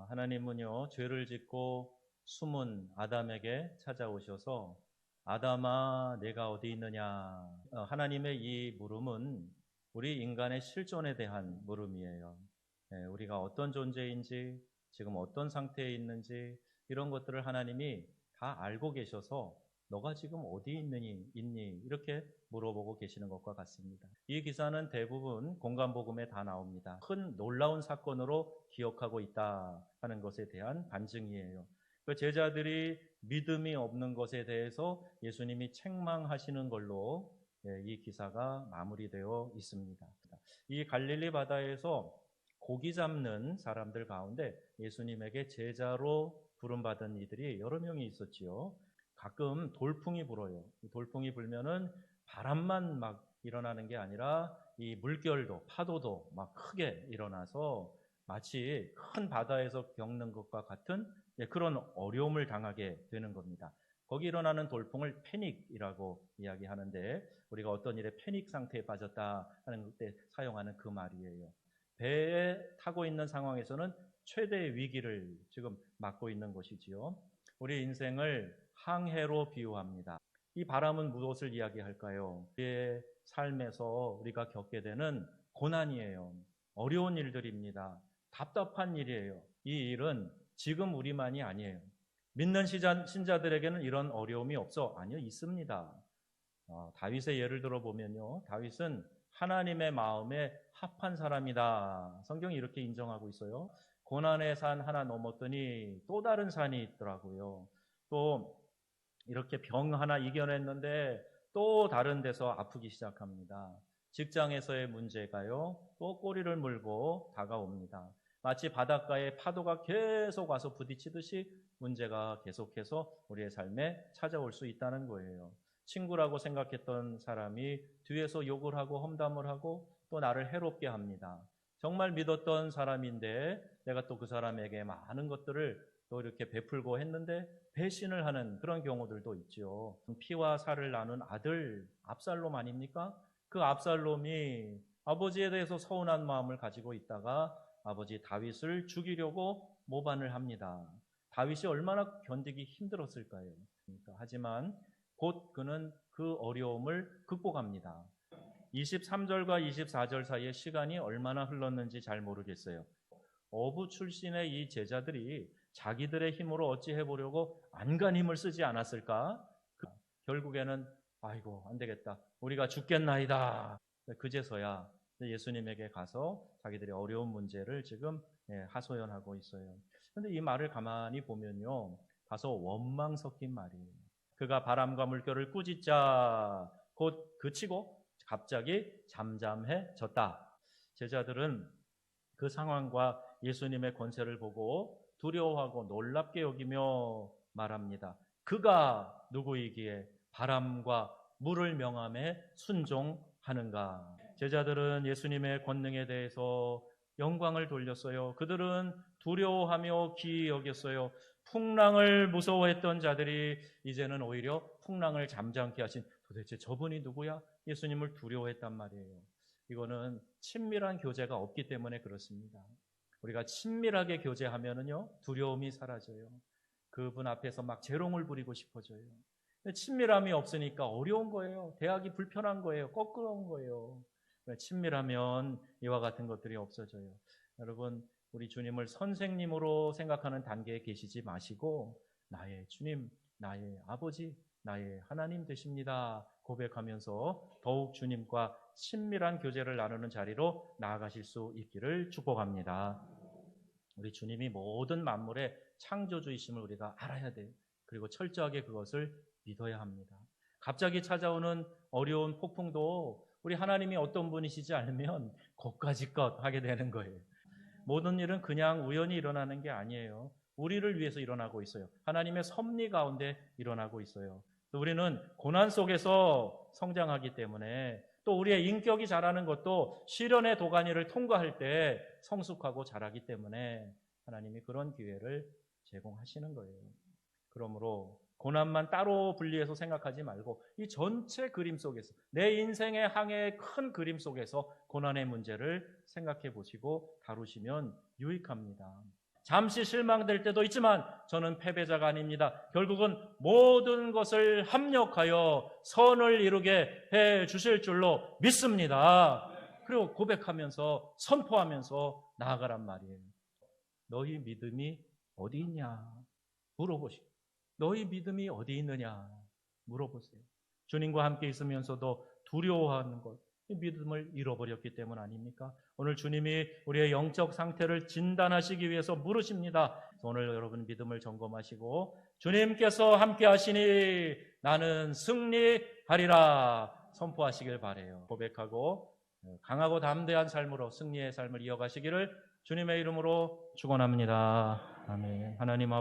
하나님은요, 죄를 짓고 숨은 아담에게 찾아오셔서 아담아, 내가 어디 있느냐. 하나님의 이 물음은 우리 인간의 실존에 대한 물음이에요. 우리가 어떤 존재인지, 지금 어떤 상태에 있는지, 이런 것들을 하나님이 다 알고 계셔서 너가 지금 어디 있니? 이렇게 물어보고 계시는 것과 같습니다. 이 기사는 대부분 공간복음에 다 나옵니다. 큰 놀라운 사건으로 기억하고 있다 하는 것에 대한 반증이에요. 그 제자들이 믿음이 없는 것에 대해서 예수님이 책망하시는 걸로 이 기사가 마무리되어 있습니다. 이 갈릴리 바다에서 고기 잡는 사람들 가운데 예수님에게 제자로 부름받은 이들이 여러 명이 있었지요. 가끔 돌풍이 불어요. 돌풍이 불면은 바람만 막 일어나는 게 아니라 이 물결도 파도도 막 크게 일어나서 마치 큰 바다에서 겪는 것과 같은 그런 어려움을 당하게 되는 겁니다. 거기 일어나는 돌풍을 패닉이라고 이야기하는데 우리가 어떤 일에 패닉 상태에 빠졌다 하는 때 사용하는 그 말이에요. 배에 타고 있는 상황에서는 최대의 위기를 지금 맞고 있는 것이지요. 우리 인생을 항해로 비유합니다. 이 바람은 무엇을 이야기할까요? 우리의 삶에서 우리가 겪게 되는 고난이에요. 어려운 일들입니다. 답답한 일이에요. 이 일은 지금 우리만이 아니에요. 믿는 신자들에게는 이런 어려움이 없어? 아니요, 있습니다. 다윗의 예를 들어보면요. 다윗은 하나님의 마음에 합한 사람이다. 성경이 이렇게 인정하고 있어요. 고난의 산 하나 넘었더니 또 다른 산이 있더라고요. 또 이렇게 병 하나 이겨냈는데 또 다른 데서 아프기 시작합니다. 직장에서의 문제가요, 또 꼬리를 물고 다가옵니다. 마치 바닷가에 파도가 계속 와서 부딪히듯이 문제가 계속해서 우리의 삶에 찾아올 수 있다는 거예요. 친구라고 생각했던 사람이 뒤에서 욕을 하고 험담을 하고 또 나를 해롭게 합니다. 정말 믿었던 사람인데 내가 또 그 사람에게 많은 것들을 또 이렇게 베풀고 했는데 배신을 하는 그런 경우들도 있죠. 피와 살을 나눈 아들 압살롬 아닙니까? 그 압살롬이 아버지에 대해서 서운한 마음을 가지고 있다가 아버지 다윗을 죽이려고 모반을 합니다. 다윗이 얼마나 견디기 힘들었을까요? 하지만 곧 그는 그 어려움을 극복합니다. 23절과 24절 사이에 시간이 얼마나 흘렀는지 잘 모르겠어요. 어부 출신의 이 제자들이 자기들의 힘으로 어찌 해보려고 안간 힘을 쓰지 않았을까? 결국에는 아이고 안 되겠다. 우리가 죽겠나이다. 그제서야 예수님에게 가서 자기들의 어려운 문제를 지금 하소연하고 있어요. 그런데 이 말을 가만히 보면요. 다소 원망 섞인 말이에요. 그가 바람과 물결을 꾸짖자 곧 그치고 갑자기 잠잠해졌다. 제자들은 그 상황과 예수님의 권세를 보고 두려워하고 놀랍게 여기며 말합니다. 그가 누구이기에 바람과 물을 명함에 순종하는가? 제자들은 예수님의 권능에 대해서 영광을 돌렸어요. 그들은 두려워하며 기이 여겼어요. 풍랑을 무서워했던 자들이 이제는 오히려 풍랑을 잠잠케 하신 도대체 저분이 누구야? 예수님을 두려워했단 말이에요. 이거는 친밀한 교제가 없기 때문에 그렇습니다. 우리가 친밀하게 교제하면은요, 두려움이 사라져요. 그분 앞에서 막 재롱을 부리고 싶어져요. 친밀함이 없으니까 어려운 거예요. 대하기 불편한 거예요. 거꾸로운 거예요. 친밀하면 이와 같은 것들이 없어져요. 여러분, 우리 주님을 선생님으로 생각하는 단계에 계시지 마시고 나의 주님, 나의 아버지, 나의 하나님 되십니다. 고백하면서 더욱 주님과 친밀한 교제를 나누는 자리로 나아가실 수 있기를 축복합니다. 우리 주님이 모든 만물의 창조주이심을 우리가 알아야 돼요. 그리고 철저하게 그것을 믿어야 합니다. 갑자기 찾아오는 어려운 폭풍도 우리 하나님이 어떤 분이시지 않으면 거기까지껏 하게 되는 거예요. 모든 일은 그냥 우연히 일어나는 게 아니에요. 우리를 위해서 일어나고 있어요. 하나님의 섭리 가운데 일어나고 있어요. 또 우리는 고난 속에서 성장하기 때문에 또 우리의 인격이 자라는 것도 시련의 도가니를 통과할 때 성숙하고 자라기 때문에 하나님이 그런 기회를 제공하시는 거예요. 그러므로 고난만 따로 분리해서 생각하지 말고 이 전체 그림 속에서 내 인생의 항해의 큰 그림 속에서 고난의 문제를 생각해 보시고 다루시면 유익합니다. 잠시 실망될 때도 있지만 저는 패배자가 아닙니다. 결국은 모든 것을 합력하여 선을 이루게 해 주실 줄로 믿습니다. 그리고 고백하면서 선포하면서 나아가란 말이에요. 너희 믿음이 어디 있냐 물어보시고, 너희 믿음이 어디 있느냐 물어보세요. 주님과 함께 있으면서도 두려워하는 것, 믿음을 잃어버렸기 때문 아닙니까? 오늘 주님이 우리의 영적 상태를 진단하시기 위해서 물으십니다. 오늘 여러분 믿음을 점검하시고 주님께서 함께 하시니 나는 승리하리라 선포하시길 바라요. 고백하고 강하고 담대한 삶으로 승리의 삶을 이어가시기를 주님의 이름으로 축원합니다. 아멘. 하나님